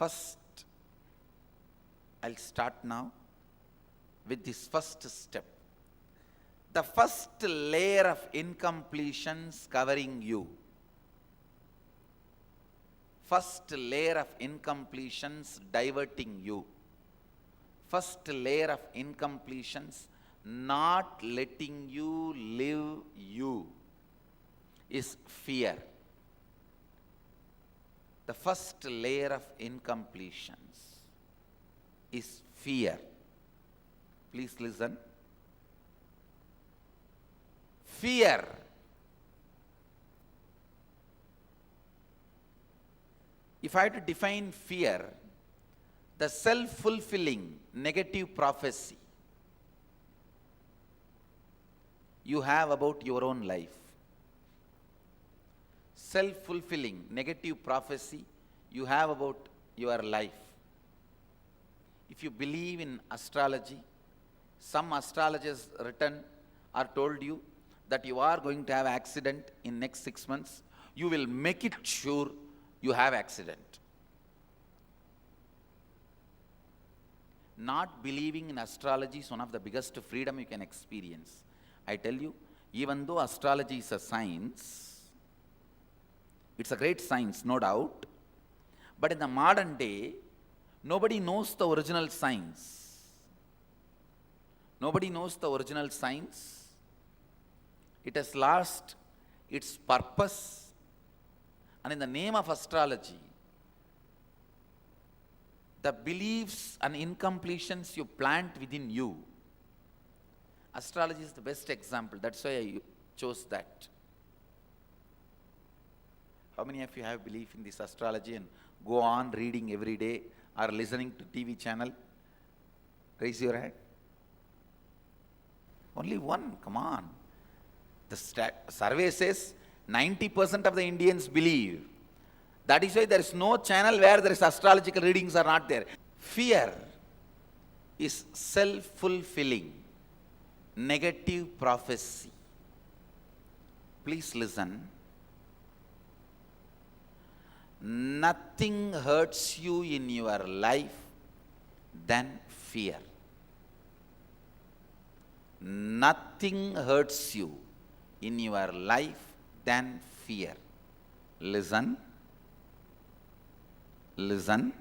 First, I'll start now with this first step. The first layer of incompletions covering you. First layer of incompletions diverting you. First layer of incompletions not letting you live you is fear. The first layer of incompletions is fear. Please listen. Fear. If I had to define fear, the self-fulfilling negative prophecy you have about your own life. Self-fulfilling negative prophecy you have about your life. If you believe in astrology, some astrologers written or told you that you are going to have accident in next 6 months, you will make it sure you have accident. Not believing in astrology is one of the biggest freedom you can experience. I tell you, even though astrology is a science, it's a great science, no doubt, but in the modern day, nobody knows the original science. Nobody knows the original science. It has lost its purpose. And in the name of astrology, the beliefs and incompletions you plant within you, astrology is the best example. That's why I chose that. How many of you have belief in this astrology and go on reading every day or listening to TV channel? Raise your hand. Only one, come on. The survey says 90% of the Indians believe. That is why there is no channel where there is astrological readings are not there. Fear is self-fulfilling negative prophecy. Please listen. Nothing hurts you in your life than fear. Nothing hurts you in your life than fear. Listen. Listen.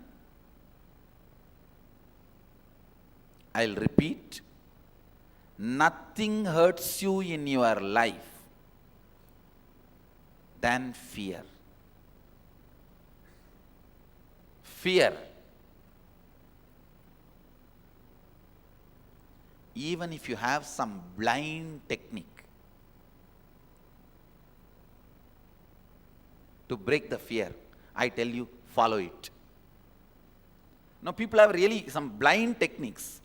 I'll repeat. Nothing hurts you in your life than fear. Fear. Even if you have some blind technique to break the fear, I tell you, follow it. Now people have really some blind techniques.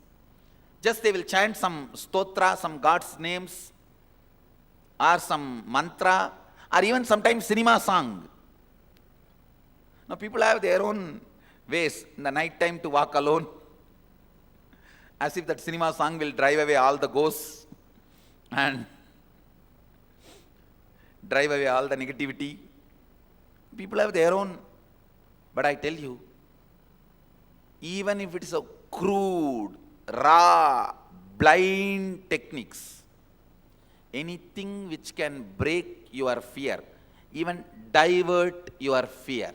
Just they will chant some stotra, some God's names, or some mantra, or even sometimes cinema song. Now people have their own ways in the night time to walk alone, as if that cinema song will drive away all the ghosts and drive away all the negativity. People have their own, but I tell you, even if it is a crude, raw, blind techniques, anything which can break your fear, even divert your fear.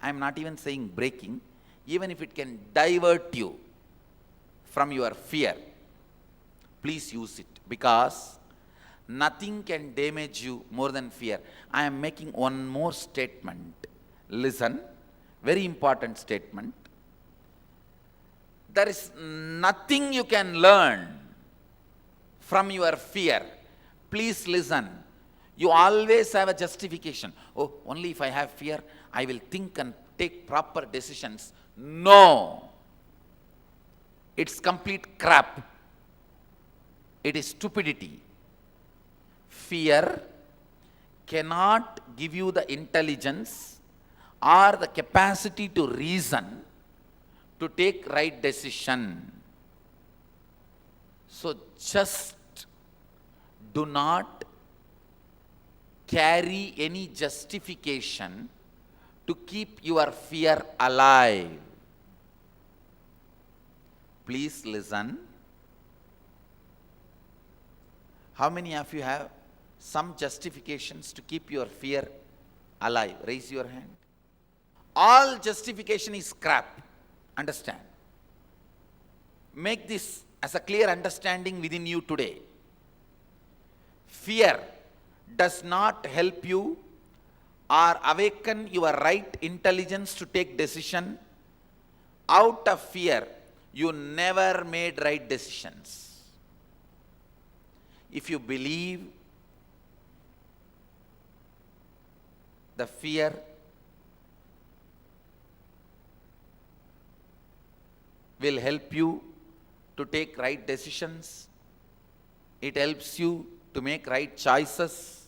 I am not even saying breaking, even if it can divert you from your fear, please use it, because nothing can damage you more than fear. I am making one more statement. Listen, very important statement. There is nothing you can learn from your fear. Please listen. You always have a justification. Oh, only if I have fear, I will think and take proper decisions. No. It's complete crap. It is stupidity. Fear cannot give you the intelligence or the capacity to reason to take right decision. So just do not carry any justification to keep your fear alive. Please listen. How many of you have some justifications to keep your fear alive? Raise your hand. All justification is crap. Understand. Make this as a clear understanding within you today. Fear does not help you or awaken your right intelligence to take decision. Out of fear, you never made right decisions. If you believe the fear will help you to take right decisions, it helps you to make right choices,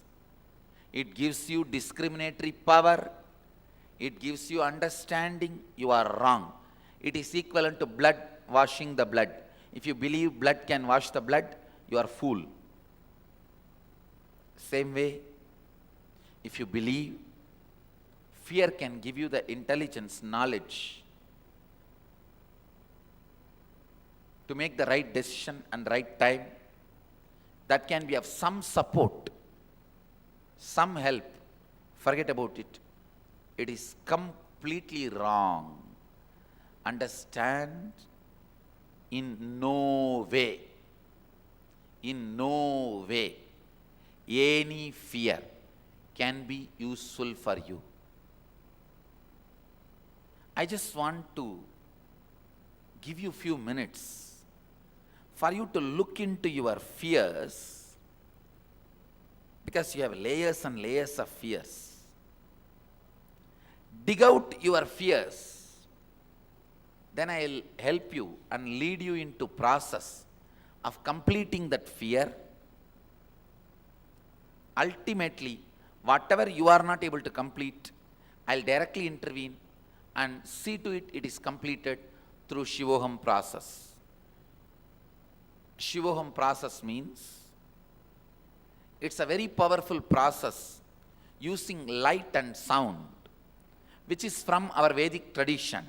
it gives you discriminatory power, it gives you understanding, you are wrong. It is equivalent to blood washing the blood. If you believe blood can wash the blood, you are fool. Same way, if you believe fear can give you the intelligence, knowledge to make the right decision and right time, that can be of some support, some help, forget about it. It is completely wrong. Understand? In no way, any fear can be useful for you. I just want to give you a few minutes for you to look into your fears, because you have layers and layers of fears. Dig out your fears, then I'll help you and lead you into process of completing that fear. Ultimately, whatever you are not able to complete, I'll directly intervene and see to it it is completed through Shivoham process. Shivoham process means it's a very powerful process using light and sound, which is from our Vedic tradition,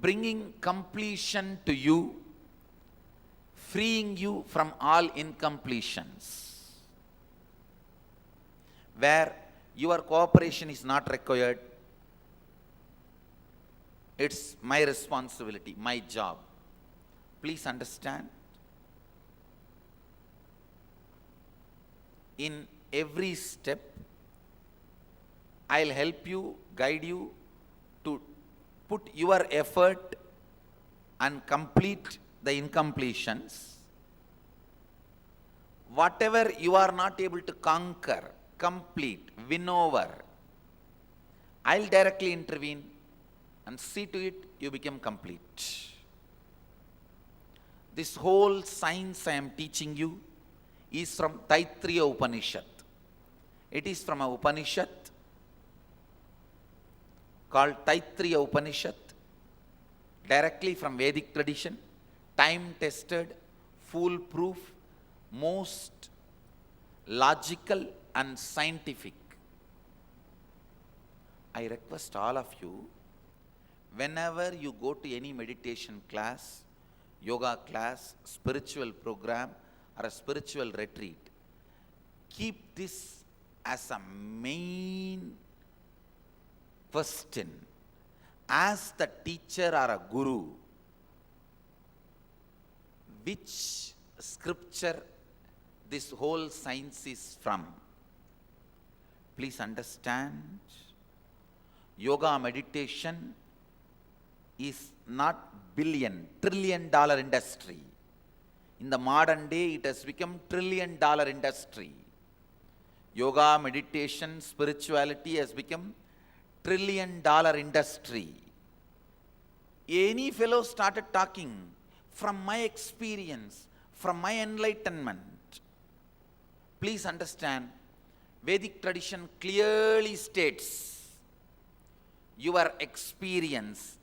bringing completion to you, freeing you from all incompletions. Where your cooperation is not required, it's my responsibility, my job. Please understand. In every step, I'll help you, guide you to put your effort and complete the incompletions. Whatever you are not able to conquer, complete, win over, I'll directly intervene and see to it you become complete. This whole science I am teaching you is from Taittiriya Upanishad. It is from a Upanishad called Taittiriya Upanishad, directly from Vedic tradition, time-tested, foolproof, most logical and scientific. I request all of you, whenever you go to any meditation class, yoga class, spiritual program, or a spiritual retreat, keep this as a main question. As the teacher or a guru, which scripture this whole science is from? Please understand, yoga meditation is not billion, $1 trillion industry. In the modern day, it has become $1 trillion industry. Yoga, meditation, spirituality has become $1 trillion industry. Any fellow started talking from my experience, from my enlightenment. Please understand, Vedic tradition clearly states your experience,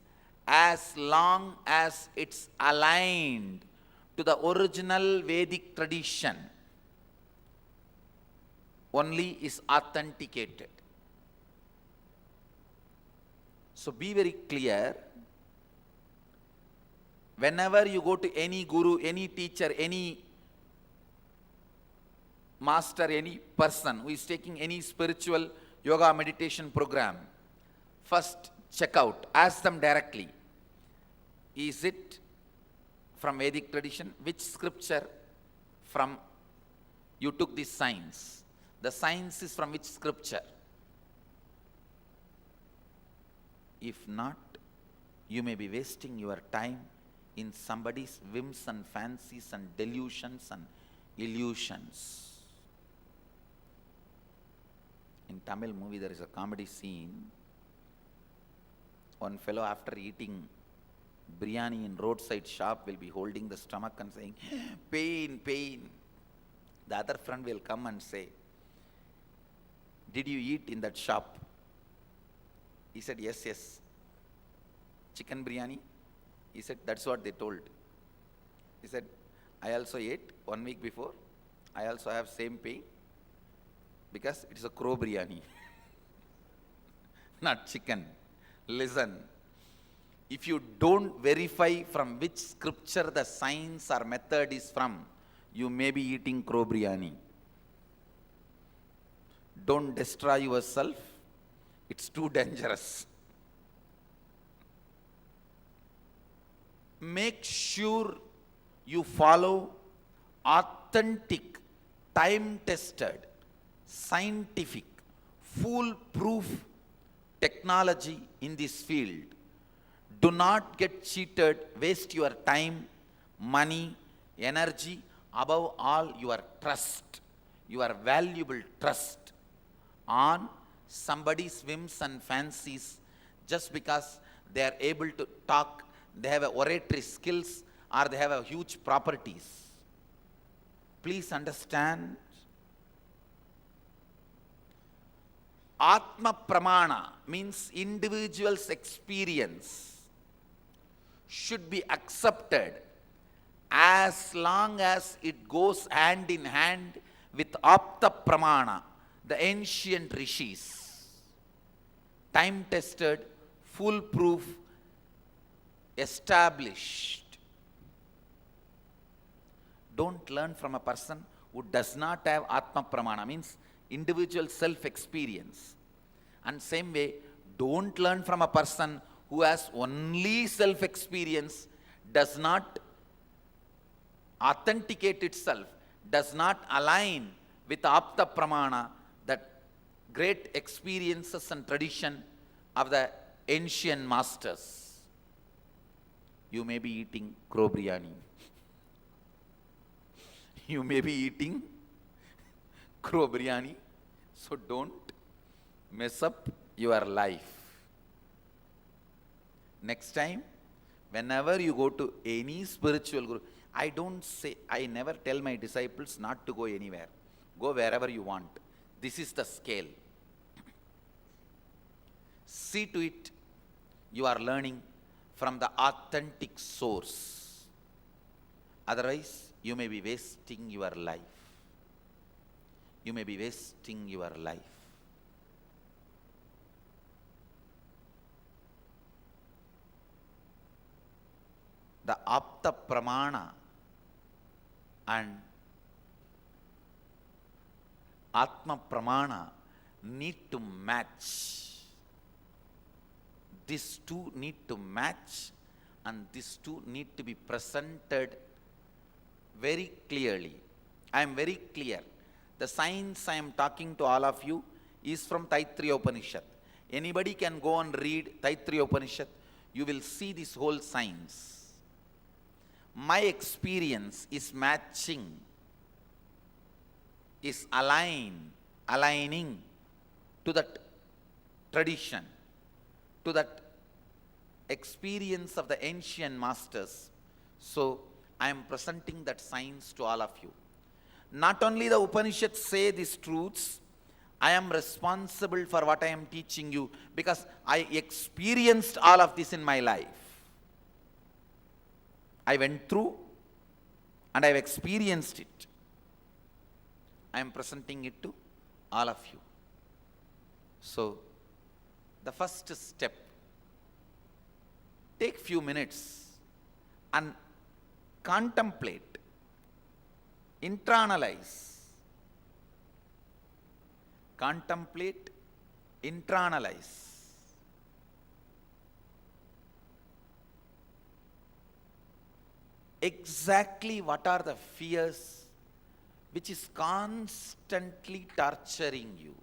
as long as it's aligned to the original Vedic tradition, only is authenticated. So be very clear. Whenever you go to any guru, any teacher, any master, any person who is taking any spiritual yoga meditation program, first check out, ask them directly, is it from Vedic tradition? Which scripture from you took this science? The science is from which scripture? If not, you may be wasting your time in somebody's whims and fancies and delusions and illusions. In Tamil movie, there is a comedy scene. One fellow, after eating biryani in roadside shop, will be holding the stomach and saying, pain, pain. The other friend will come and say, did you eat in that shop? He said, yes, yes. Chicken biryani? He said, that's what they told. He said, I also ate 1 week before. I also have same pain because it is a crow biryani, not chicken. Listen, if you don't verify from which scripture the science or method is from, you may be eating crow biryani. Don't destroy yourself. It's too dangerous. Make sure you follow authentic, time-tested, scientific, foolproof technology in this field. Do not get cheated, waste your time, money, energy, above all your trust, your valuable trust on somebody's whims and fancies just because they are able to talk, they have a oratory skills, or they have a huge properties. Please understand, Atma Pramana means individual's experience should be accepted as long as it goes hand in hand with Apta Pramana, the ancient rishis. Time-tested, foolproof, established. Don't learn from a person who does not have Atma Pramana, means individual self-experience. And same way, don't learn from a person who has only self-experience, does not authenticate itself, does not align with Apta Pramana, that great experiences and tradition of the ancient masters. You may be eating crow biryani. You may be eating crow biryani. So don't mess up your life. Next time, whenever you go to any spiritual guru, I never tell my disciples not to go anywhere. Go wherever you want. This is the scale. See to it you are learning from the authentic source. Otherwise, you may be wasting your life. You may be wasting your life. The Apta Pramana and Atma Pramana need to match. These two need to match, and these two need to be presented very clearly. I am very clear. The science I am talking to all of you is from Taittiriya Upanishad. Anybody can go and read Taittiriya Upanishad. You will see this whole science. My experience is matching, is aligning to that tradition, to that experience of the ancient masters. So I am presenting that science to all of you. Not only the Upanishads say these truths, I am responsible for what I am teaching you because I experienced all of this in my life. I went through and I have experienced it. I am presenting it to all of you. So, the first step Take few minutes and contemplate, internalize, contemplate, internalize. Exactly what are the fears which is constantly torturing you,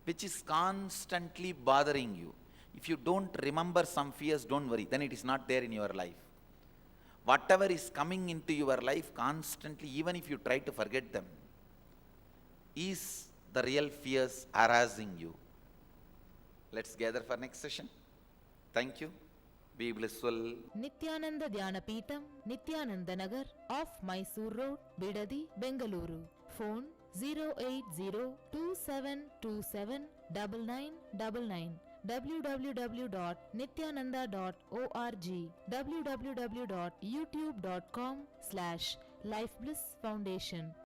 which is constantly bothering you. If you don't remember some fears, don't worry, then it is not there in your life. Whatever is coming into your life constantly, even if you try to forget them, is the real fears harassing you. Let's gather for next session. Thank you. Be blissful. Nityananda Dhyana Peetham, Nityananda Nagar, off Mysore Road, Bidadi, Bengaluru. Phone 08027279999. www.nityananda.org, www.youtube.com/Life Bliss Foundation.